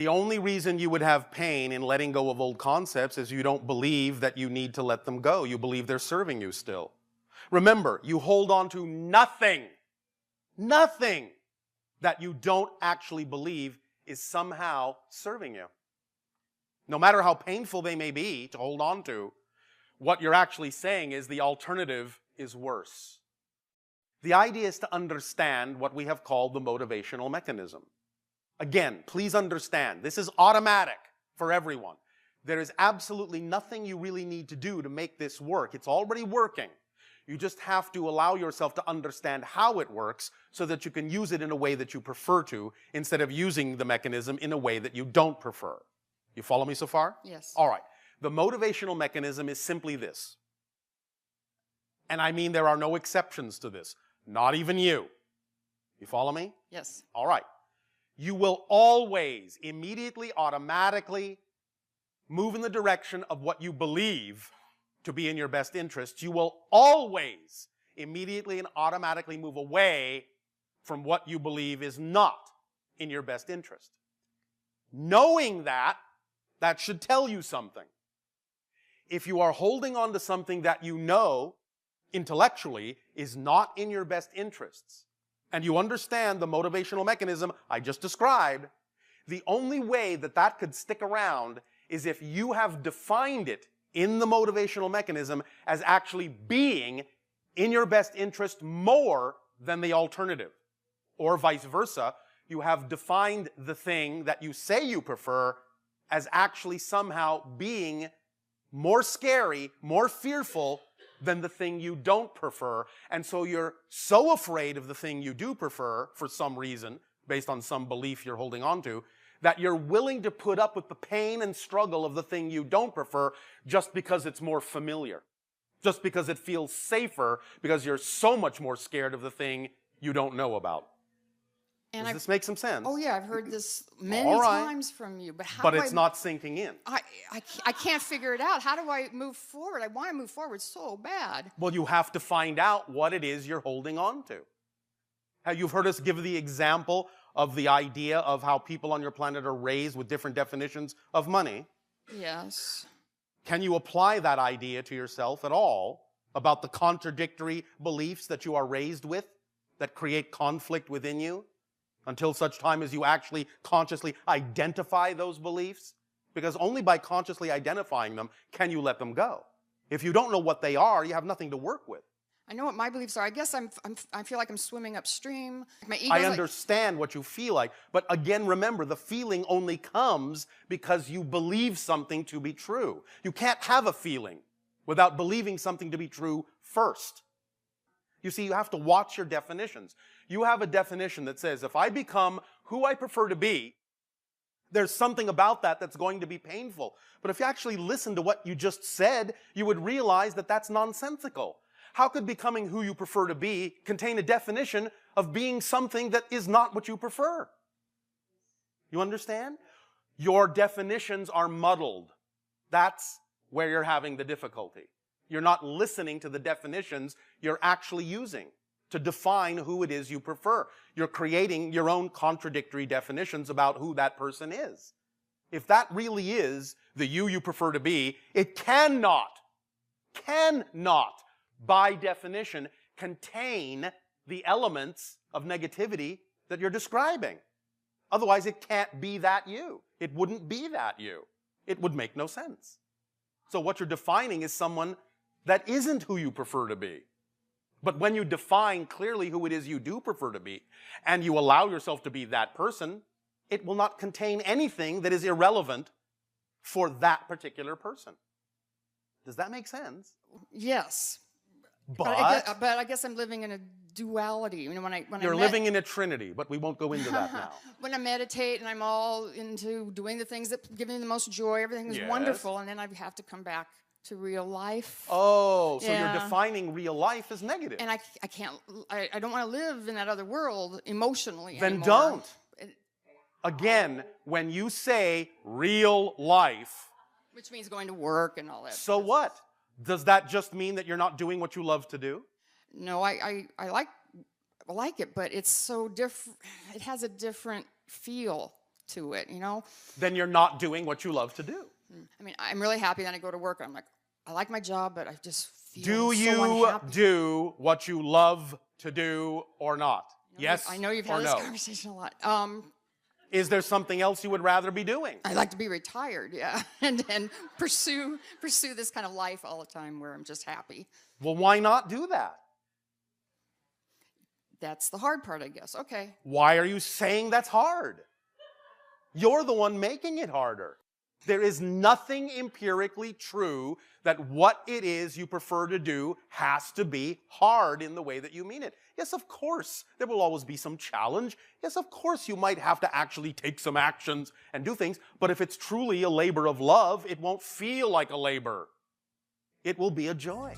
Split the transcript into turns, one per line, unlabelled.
The only reason you would have pain in letting go of old concepts is you don't believe that you need to let them go. You believe they're serving you still. Remember, you hold on to nothing that you don't actually believe is somehow serving you. No matter how painful they may be to hold on to, what you're actually saying is the alternative is worse. The idea is to understand what we have called the motivational mechanism. Again, please understand, this is automatic for everyone. There is absolutely nothing you really need to do to make this work. It's already working. You just have to allow yourself to understand how it works so that you can use it in a way that you prefer to, instead of using the mechanism in a way that you don't prefer. You follow me so far?
Yes.
All right. The motivational mechanism is simply this. And I mean there are no exceptions to this. Not even you. You follow me?
Yes.
All right. You will always, immediately, automatically move in the direction of what you believe to be in your best interest. You will always, immediately and automatically move away from what you believe is not in your best interest. Knowing that, that should tell you something. If you are holding on to something that you know intellectually is not in your best interests, and you understand the motivational mechanism I just described, the only way that that could stick around is if you have defined it in the motivational mechanism as actually being in your best interest more than the alternative. Or vice versa, you have defined the thing that you say you prefer as actually somehow being more scary, more fearful than the thing you don't prefer. And so you're so afraid of the thing you do prefer for some reason, based on some belief you're holding on to, that you're willing to put up with the pain and struggle of the thing you don't prefer just because it's more familiar. Just because it feels safer, because you're so much more scared of the thing you don't know about.
And
Does this make some sense?
Oh yeah, I've heard this many
All right.
times from you. But how
But
do
it's not sinking in.
I can't figure it out. How do I move forward? I want to move forward so bad.
Well, you have to find out what it is you're holding on to. How you've heard us give the example of the idea of how people on your planet are raised with different definitions of money.
Yes.
Can you apply that idea to yourself at all about the contradictory beliefs that you are raised with that create conflict within you until such time as you actually consciously identify those beliefs? Because only by consciously identifying them can you let them go. If you don't know what they are, you have nothing to work with.
I know what my beliefs are. I guess I feel like I'm swimming upstream. My ego's
I understand what you feel like, but again, remember, the feeling only comes because you believe something to be true. You can't have a feeling without believing something to be true first. You see, you have to watch your definitions. You have a definition that says, if I become who I prefer to be, there's something about that that's going to be painful. But if you actually listen to what you just said, you would realize that that's nonsensical. How could becoming who you prefer to be contain a definition of being something that is not what you prefer? You understand? Your definitions are muddled. That's where you're having the difficulty. You're not listening to the definitions you're actually using to define who it is you prefer. You're creating your own contradictory definitions about who that person is. If that really is the you prefer to be, it cannot, by definition, contain the elements of negativity that you're describing. Otherwise, it can't be that you. It wouldn't be that you. It would make no sense. So what you're defining is someone that isn't who you prefer to be. But when you define clearly who it is you do prefer to be, and you allow yourself to be that person, it will not contain anything that is irrelevant for that particular person. Does that make sense?
Yes.
But
I guess I'm living in a duality. You know,
you're living in a trinity, but we won't go into that now.
When I meditate and I'm all into doing the things that give me the most joy, everything is wonderful, and then I have to come back to real life.
Oh, so you're defining real life as negative.
And I don't want to live in that other world emotionally
Then
anymore.
don't. Again, when you say real life,
which means going to work and all that.
So what? Does that just mean that you're not doing what you love to do?
No, I like it, but it's so different. It has a different feel to it, you know?
Then you're not doing what you love to do.
I mean, I'm really happy that I go to work and I'm like, I like my job, but I just feel
Do
so
you
unhappy.
do what you love to do or not? Yes
I know you've
or
had this
no?
conversation a lot.
Is there something else you would rather be doing?
I'd like to be retired, yeah, and pursue this kind of life all the time where I'm just happy.
Well, why not do that?
That's the hard part, I guess. Okay.
Why are you saying that's hard? You're the one making it harder. There is nothing empirically true that what it is you prefer to do has to be hard in the way that you mean it. Yes, of course, there will always be some challenge. Yes, of course, you might have to actually take some actions and do things. But if it's truly a labor of love, it won't feel like a labor. It will be a joy.